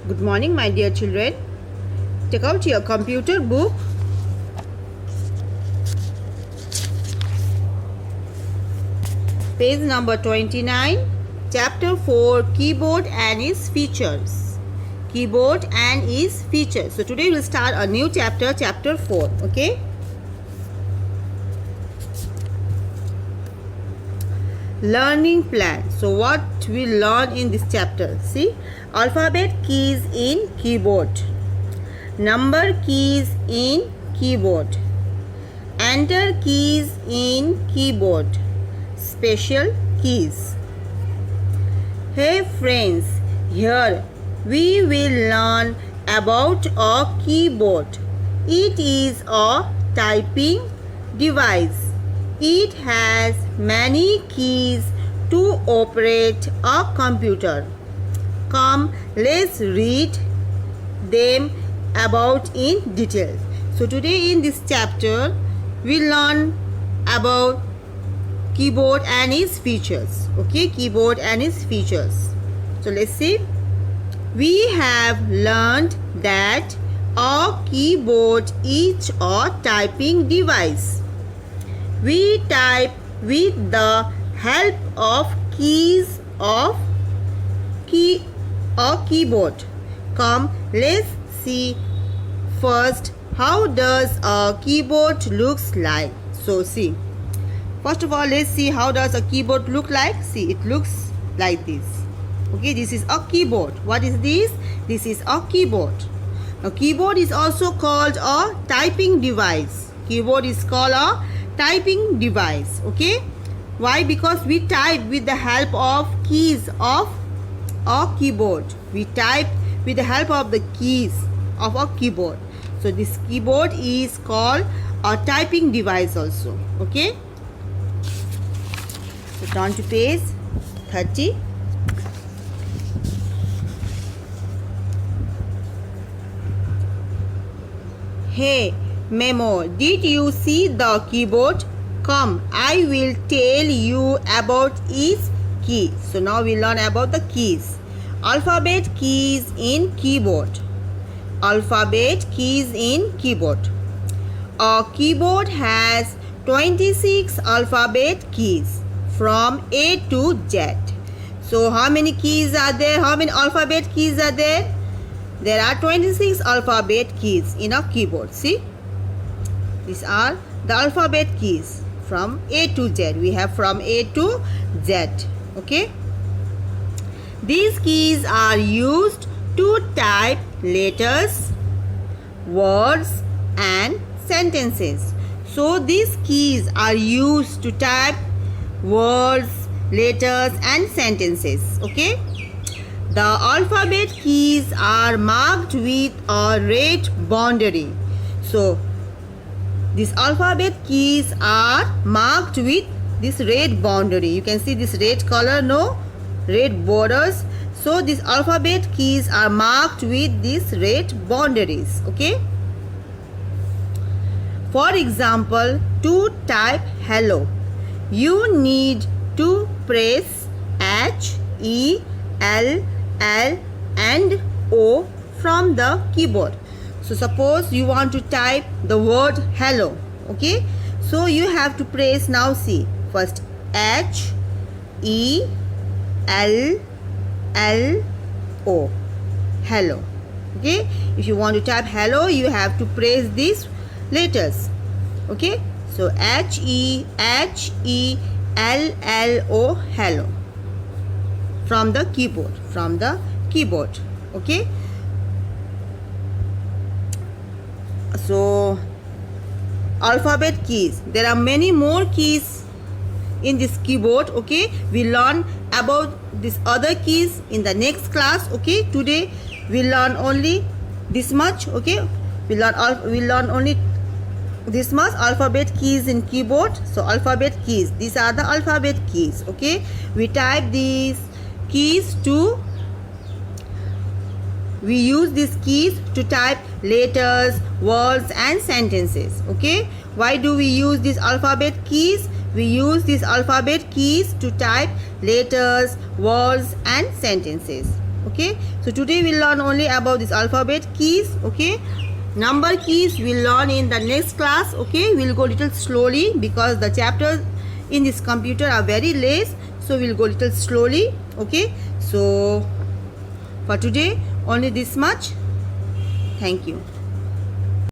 Good morning, my dear children. Take out your computer book. Page number 29, Chapter 4, Keyboard and its Features. Keyboard and its features. So today we'll start a new chapter, Chapter 4. Okay? Learning plan. So what we learn in this chapter? See, alphabet keys in keyboard, number keys in keyboard, enter keys in keyboard, special keys. Hey friends, here we will learn about a keyboard. It is a typing device. It has many keys to operate a computer. Come, let's read them about in detail. So today in this chapter, we learn about keyboard and its features. Okay, keyboard and its features. So let's see. We have learned that a keyboard is a typing device. We type with the help of keys of a keyboard. Come, let's see first how does a keyboard looks like. So see, first of all, let's see how does a keyboard look like. See, it looks like this. Okay, this is a keyboard. What is this? This is a keyboard. A keyboard is also called a typing device. Keyboard is called a typing device. Okay, why? Because we type with the help of keys of a keyboard. We type with the help of the keys of a keyboard. So this keyboard is called a typing device also. Okay, so turn to page 30. Hey Memo, did you see the keyboard? Come, I will tell you about its key. So now we learn about the keys. Alphabet keys in keyboard. Alphabet keys in keyboard. A keyboard has 26 alphabet keys from A to Z. So how many keys are there? How many alphabet keys are there? There are 26 alphabet keys in a keyboard. See? These are the alphabet keys from A to Z. We have from A to Z. Okay. These keys are used to type letters, words and sentences. So these keys are used to type words, letters and sentences. Okay. The alphabet keys are marked with a red boundary. So these alphabet keys are marked with this red boundary. You can see this red color, no? Red borders. So these alphabet keys are marked with these red boundaries. Okay? For example, to type hello, you need to press H, E, L, L and O from the keyboard. So suppose you want to type the word hello. Okay, so you have to press, now see, first H, E, L, L, O, hello. Okay, if you want to type hello, you have to press these letters. Okay, so H, E, L, L, O, hello, from the keyboard. Okay, so alphabet keys, there are many more keys in this keyboard. Okay, we learn about these other keys in the next class. Okay, today we learn only this much. Okay, we learn only this much alphabet keys in keyboard. So alphabet keys, these are the alphabet keys. Okay, we type these keys to, we use these keys to type letters, words and sentences. Okay, why do we use these alphabet keys? We use these alphabet keys to type letters, words and sentences. Okay, so today we'll learn only about this alphabet keys. Okay, number keys we'll learn in the next class. Okay, we'll go little slowly because the chapters in this computer are very less, so we'll go little slowly. Okay, so for today only this much. Thank you.